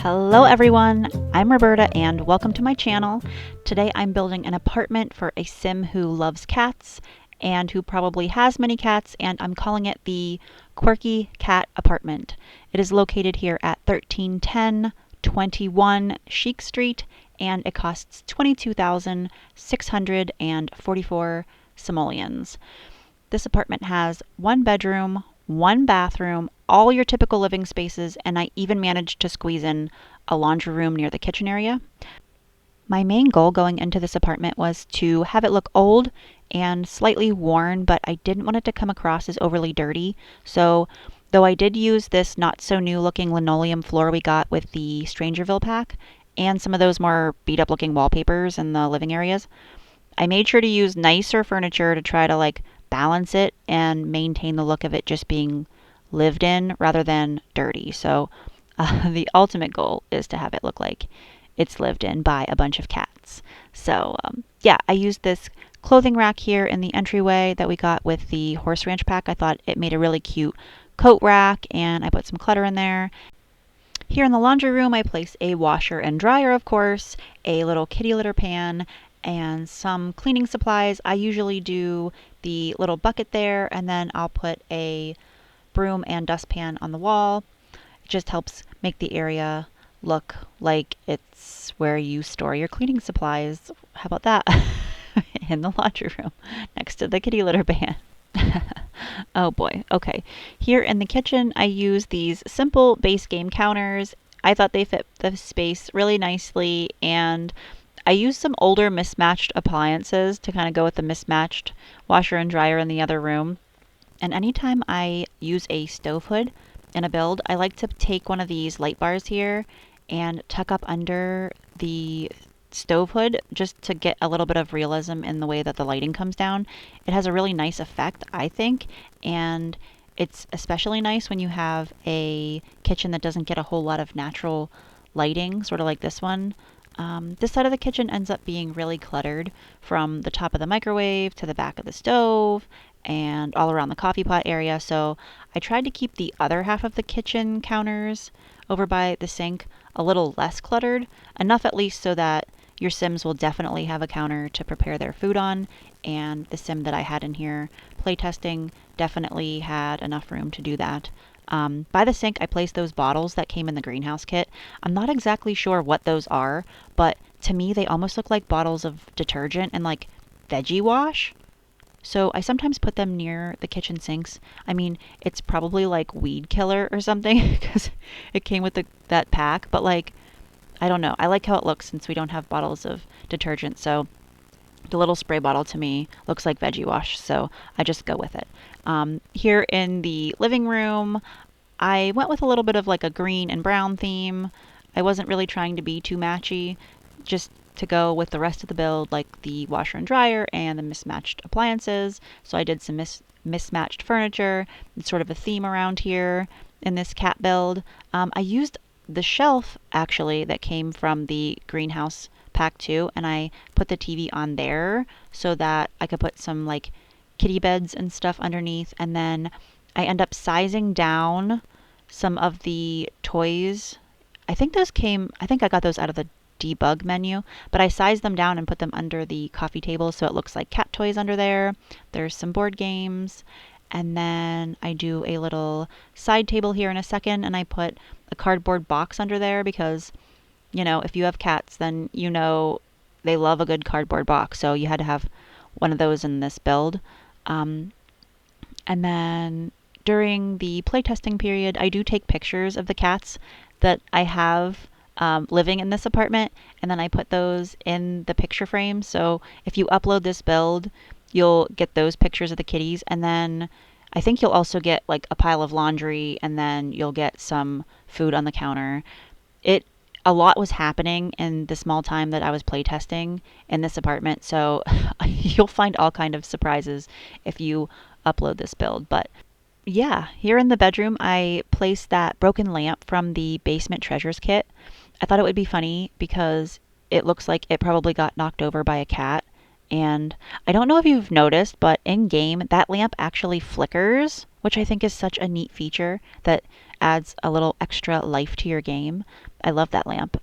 Hello everyone, I'm Roberta and welcome to my channel. Today I'm building an apartment for a sim who loves cats and who probably has many cats, and I'm calling it the Quirky Cat Apartment. It is located here at 1310 21 Chic Street and it costs 22,644 simoleons. This apartment has one bedroom, one bathroom, all your typical living spaces, and I even managed to squeeze in a laundry room near the kitchen area. My main goal going into this apartment was to have it look old and slightly worn, but I didn't want it to come across as overly dirty. So, though I did use this not so new looking linoleum floor we got with the Strangerville pack and some of those more beat up looking wallpapers in the living areas, I made sure to use nicer furniture to try to balance it and maintain the look of it just being lived in rather than dirty. So the ultimate goal is to have it look like it's lived in by a bunch of cats. So yeah, I used this clothing rack here in the entryway that we got with the Horse Ranch pack. I thought it made a really cute coat rack and I put some clutter in there. Here in the laundry room I place a washer and dryer, of course, a little kitty litter pan, and some cleaning supplies. I usually do the little bucket there, and then I'll put a broom and dustpan on the wall. It just helps make the area look like it's where you store your cleaning supplies. How about that? In the laundry room next to the kitty litter pan. Oh boy. Okay. Here in the kitchen, I use these simple base game counters. I thought they fit the space really nicely, and I used some older mismatched appliances to kind of go with the mismatched washer and dryer in the other room. And anytime I use a stove hood in a build, I like to take one of these light bars here and tuck up under the stove hood just to get a little bit of realism in the way that the lighting comes down. It has a really nice effect, I think, and it's especially nice when you have a kitchen that doesn't get a whole lot of natural lighting, sort of like this one. This side of the kitchen ends up being really cluttered from the top of the microwave to the back of the stove and all around the coffee pot area. So I tried to keep the other half of the kitchen counters over by the sink a little less cluttered, enough at least so that your Sims will definitely have a counter to prepare their food on, and the Sim that I had in here playtesting definitely had enough room to do that. By the sink, I placed those bottles that came in the greenhouse kit. I'm not exactly sure what those are, but to me they almost look like bottles of detergent and like veggie wash. So I sometimes put them near the kitchen sinks. I mean, it's probably like weed killer or something because it came with that pack, but I don't know. I like how it looks since we don't have bottles of detergent. So the little spray bottle to me looks like veggie wash, so I just go with it. Here in the living room, I went with a little bit of a green and brown theme. I wasn't really trying to be too matchy, just to go with the rest of the build, like the washer and dryer and the mismatched appliances. So I did some mismatched furniture. It's sort of a theme around here in this cat build. I used the shelf actually that came from the greenhouse pack too, and I put the TV on there so that I could put some kitty beds and stuff underneath, and then I end up sizing down some of the toys. I think I got those out of the debug menu, but I sized them down and put them under the coffee table so it looks like cat toys under there. There's some board games, and then I do a little side table here in a second, and I put a cardboard box under there because, if you have cats, then they love a good cardboard box, so you had to have one of those in this build. And then during the playtesting period, I do take pictures of the cats that I have living in this apartment, and then I put those in the picture frame. So if you upload this build, you'll get those pictures of the kitties, and then I think you'll also get a pile of laundry, and then you'll get some food on the counter. A lot was happening in the small time that I was playtesting in this apartment, so you'll find all kind of surprises if you upload this build. But yeah, here in the bedroom, I placed that broken lamp from the Basement Treasures kit. I thought it would be funny because it looks like it probably got knocked over by a cat. And I don't know if you've noticed, but in game, that lamp actually flickers which I think is such a neat feature that adds a little extra life to your game. I love that lamp.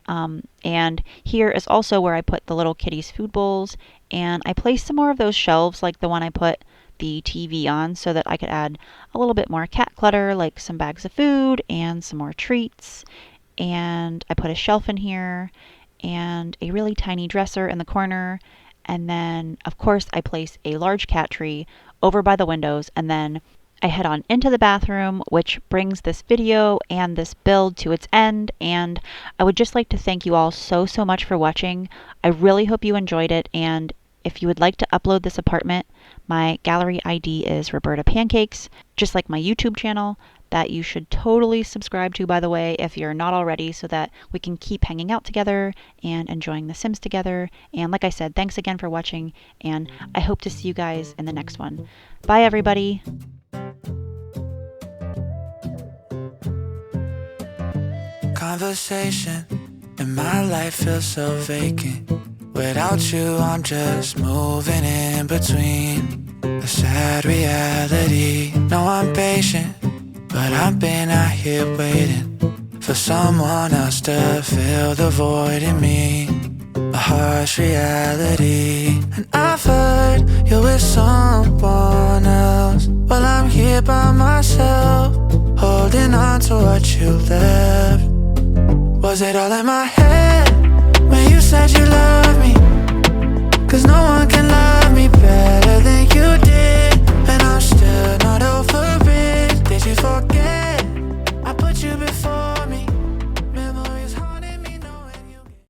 And here is also where I put the little kitties' food bowls, and I placed some more of those shelves like the one I put the TV on so that I could add a little bit more cat clutter, like some bags of food and some more treats. And I put a shelf in here and a really tiny dresser in the corner. And then, of course, I place a large cat tree over by the windows, and then I head on into the bathroom, which brings this video and this build to its end. And I would just like to thank you all so much for watching. I really hope you enjoyed it, and if you would like to upload this apartment, my gallery ID is RobertaPancakes, just like my YouTube channel, that you should totally subscribe to, by the way, if you're not already, so that we can keep hanging out together and enjoying The Sims together. And like I said, thanks again for watching, and I hope to see you guys in the next one. Bye, everybody. Conversation and my life feels so vacant. Without you, I'm just moving in between the sad reality. No, I'm patient, but I've been out here waiting for someone else to fill the void in me. A harsh reality. And I've heard you're with someone else. Well, I'm here by myself, holding on to what you left. Was it all in my head when you said you loved